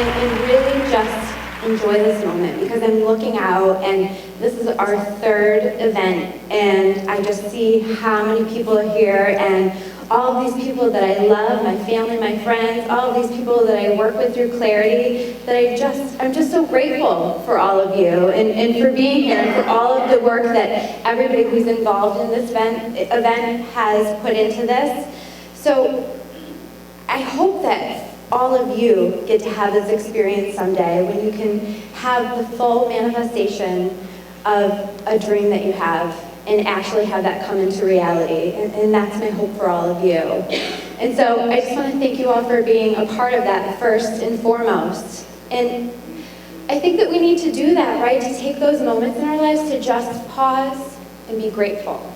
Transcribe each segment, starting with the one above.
and really just enjoy this moment, because I'm looking out and this is our third event, and I just see how many people are here, and all of these people that I love, my family, my friends, all of these people that I work with through Clarity, that I'm just so grateful for all of you and for being here and for all of the work that everybody who's involved in this event has put into this. So I hope that all of you get to have this experience someday when you can have the full manifestation of a dream that you have and actually have that come into reality. And that's my hope for all of you. And so I just want to thank you all for being a part of that first and foremost. And I think that we need to do that, right? To take those moments in our lives to just pause and be grateful.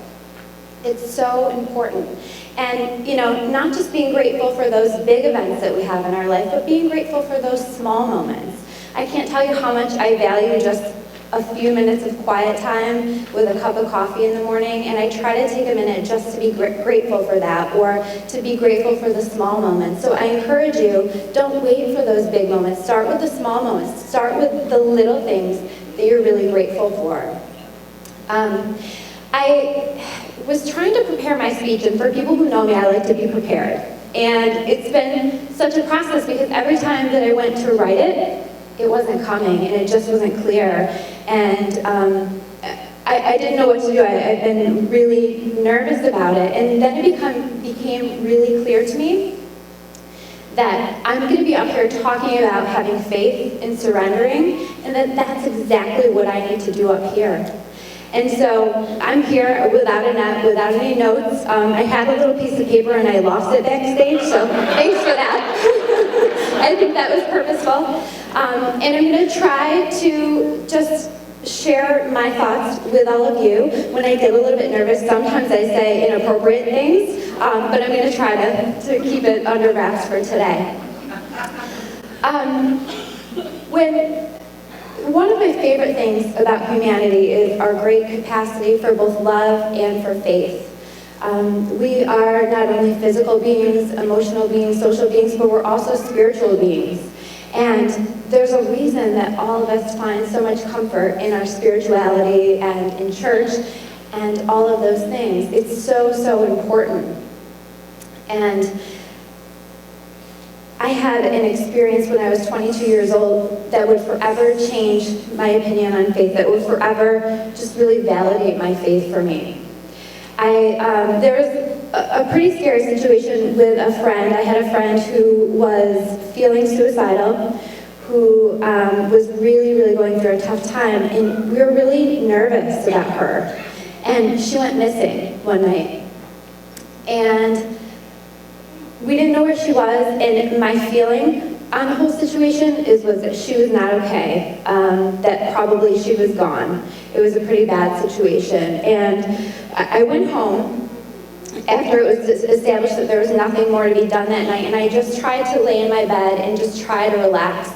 It's so important. And, not just being grateful for those big events that we have in our life, but being grateful for those small moments. I can't tell you how much I value just a few minutes of quiet time with a cup of coffee in the morning, and I try to take a minute just to be grateful for that, or to be grateful for the small moments. So I encourage you, don't wait for those big moments. Start with the small moments. Start with the little things that you're really grateful for. I was trying to prepare my speech, and for people who know me, I like to be prepared. And it's been such a process, because every time that I went to write it, it wasn't coming, and it just wasn't clear. And I didn't know what to do. I've been really nervous about it. And then it became really clear to me that I'm going to be up here talking about having faith and surrendering, and that's exactly what I need to do up here. And so I'm here without a net, without any notes. I had a little piece of paper and I lost it backstage, so thanks for that. I think that was purposeful. And I'm going to try to just share my thoughts with all of you. When I get a little bit nervous, sometimes I say inappropriate things, but I'm going to try to keep it under wraps for today. One of my favorite things about humanity is our great capacity for both love and for faith. We are not only physical beings, emotional beings, social beings, but we're also spiritual beings. And there's a reason that all of us find so much comfort in our spirituality and in church and all of those things. It's so, so important. And I had an experience when I was 22 years old that would forever change my opinion on faith, that would forever just really validate my faith for me. There was a pretty scary situation with a friend. I had a friend who was feeling suicidal, who was really, really going through a tough time, and we were really nervous about her. And she went missing one night. And we didn't know where she was, and my feeling on the whole situation was that she was not okay, that probably she was gone. It was a pretty bad situation. And I went home after it was established that there was nothing more to be done that night, and I just tried to lay in my bed and just try to relax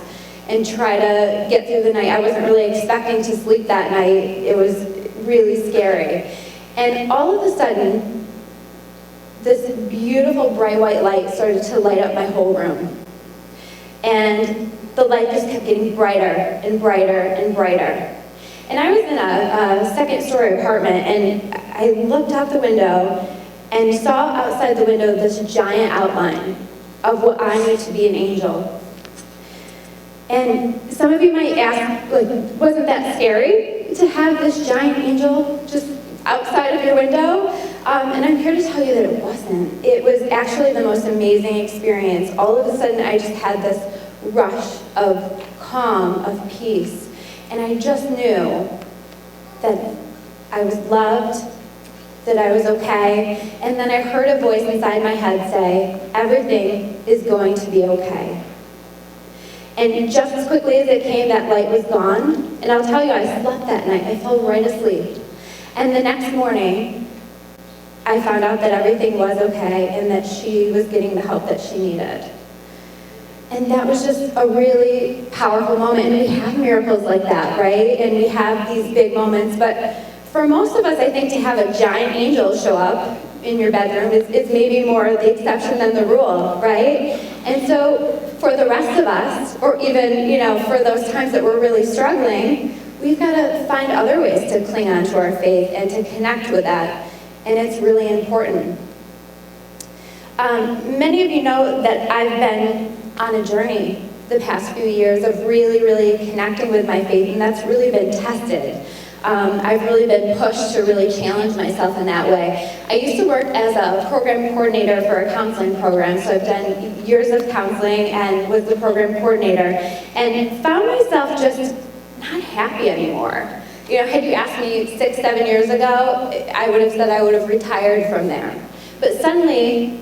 and try to get through the night. I wasn't really expecting to sleep that night. It was really scary. And all of a sudden, this beautiful bright white light started to light up my whole room. And the light just kept getting brighter and brighter and brighter. And I was in a second-story apartment, and I looked out the window and saw outside the window this giant outline of what I knew to be an angel. And some of you might ask, wasn't that scary to have this giant angel just outside of your window? And I'm here to tell you that it wasn't. It was actually the most amazing experience. All of a sudden, I just had this rush of calm, of peace. And I just knew that I was loved, that I was okay. And then I heard a voice inside my head say, everything is going to be okay. And just as quickly as it came, that light was gone. And I'll tell you, I slept that night. I fell right asleep. And the next morning, I found out that everything was okay and that she was getting the help that she needed. And that was just a really powerful moment. And we have miracles like that, right? And we have these big moments. But for most of us, I think to have a giant angel show up in your bedroom is maybe more the exception than the rule, right? And so for the rest of us, or even, for those times that we're really struggling, we've got to find other ways to cling on to our faith and to connect with that. And it's really important. Many of you know that I've been on a journey the past few years of really, really connecting with my faith, and that's really been tested. I've really been pushed to really challenge myself in that way. I used to work as a program coordinator for a counseling program, so I've done years of counseling and was the program coordinator, and found myself just not happy anymore. Had you asked me 6, 7 years ago, I would have said I would have retired from there. But suddenly,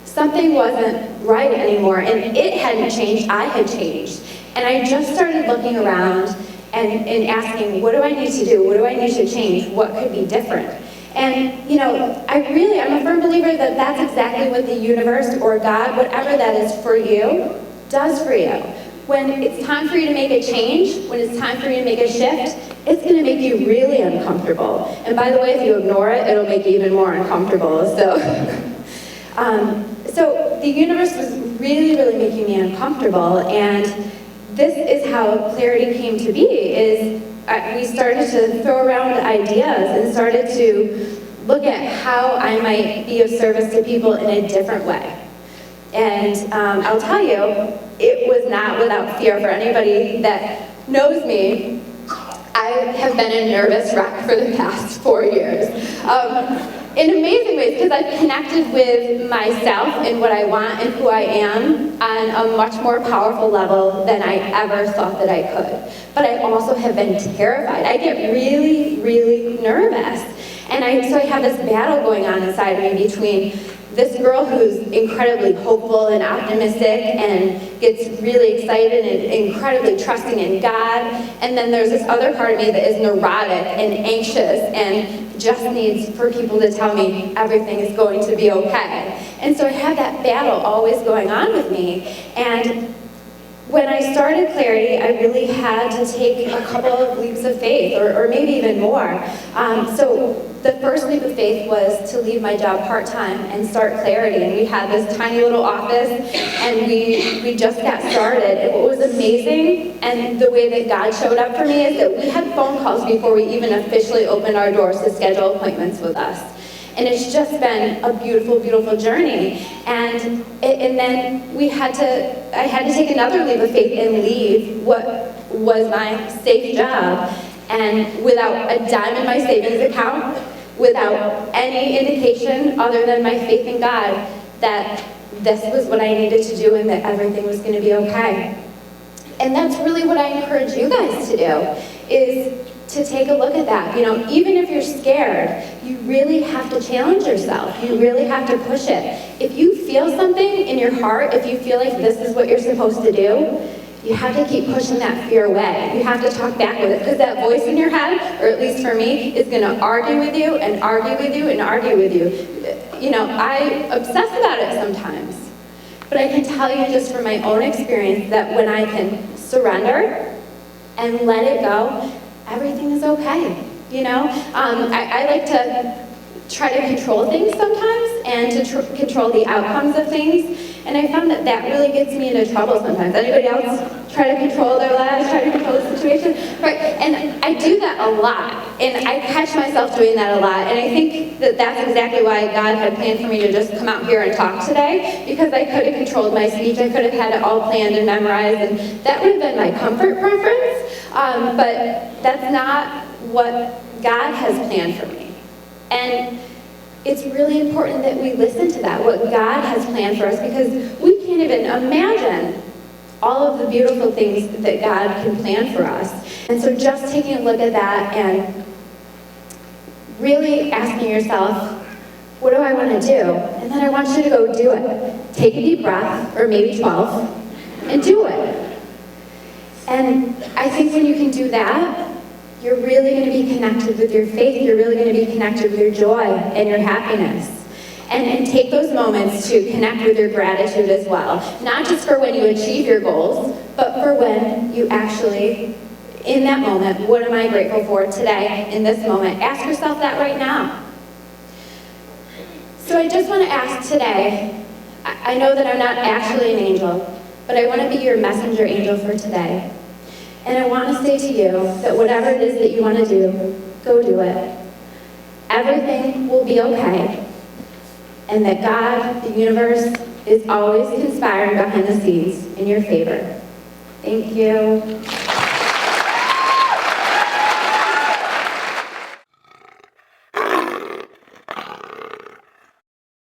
something wasn't right anymore, and it hadn't changed, I had changed. And I just started looking around and asking, what do I need to do? What do I need to change? What could be different? And, I'm a firm believer that that's exactly what the universe or God, whatever that is for you, does for you. When it's time for you to make a change, when it's time for you to make a shift, it's going to make you really uncomfortable. And by the way, if you ignore it, it'll make you even more uncomfortable. So the universe was really, really making me uncomfortable, and this is how clarity came to be, is we started to throw around ideas and started to look at how I might be of service to people in a different way. And I'll tell you, it was not without fear. For anybody that knows me, I have been a nervous wreck for the past 4 years. In amazing ways, because I've connected with myself and what I want and who I am on a much more powerful level than I ever thought that I could. But I also have been terrified. I get really, really nervous. And so I have this battle going on inside of me between this girl who's incredibly hopeful and optimistic and gets really excited and incredibly trusting in God, and then there's this other part of me that is neurotic and anxious and just needs for people to tell me everything is going to be okay. And so I have that battle always going on with me. And when I started Clarity, I really had to take a couple of leaps of faith, or maybe even more. So the first leap of faith was to leave my job part-time and start Clarity. And we had this tiny little office, and we just got started. And what was amazing, and the way that God showed up for me, is that we had phone calls before we even officially opened our doors to schedule appointments with us. And it's just been a beautiful, beautiful journey. And then I had to take another leap of faith and leave what was my safe job. And without a dime in my savings account, without any indication other than my faith in God, that this was what I needed to do and that everything was going to be okay. And that's really what I encourage you guys to do, is to take a look at that. Even if you're scared, you really have to challenge yourself. You really have to push it. If you feel something in your heart, if you feel like this is what you're supposed to do, you have to keep pushing that fear away. You have to talk back with it, because that voice in your head, or at least for me, is going to argue with you and argue with you and argue with you. I obsess about it sometimes. But I can tell you just from my own experience that when I can surrender and let it go, everything is okay. I like to try to control things sometimes and to control the outcomes of things. And I found that really gets me into trouble sometimes. Anybody else try to control their lives, try to control the situation? Right, and I do that a lot. And I catch myself doing that a lot. And I think that that's exactly why God had planned for me to just come out here and talk today, because I could have controlled my speech. I could have had it all planned and memorized, and that would have been my comfort preference. But that's not what God has planned for me. And it's really important that we listen to that, what God has planned for us, because we can't even imagine all of the beautiful things that God can plan for us. And so just taking a look at that and really asking yourself, what do I want to do? And then I want you to go do it. Take a deep breath, or maybe 12, and do it. And I think when you can do that, you're really going to be connected with your faith. You're really going to be connected with your joy and your happiness. And take those moments to connect with your gratitude as well. Not just for when you achieve your goals, but for when you actually, in that moment, what am I grateful for today, in this moment? Ask yourself that right now. So I just want to ask today, I know that I'm not actually an angel, but I want to be your messenger angel for today. And I want to say to you that whatever it is that you want to do, go do it. Everything will be okay. And that God, the universe, is always conspiring behind the scenes in your favor. Thank you.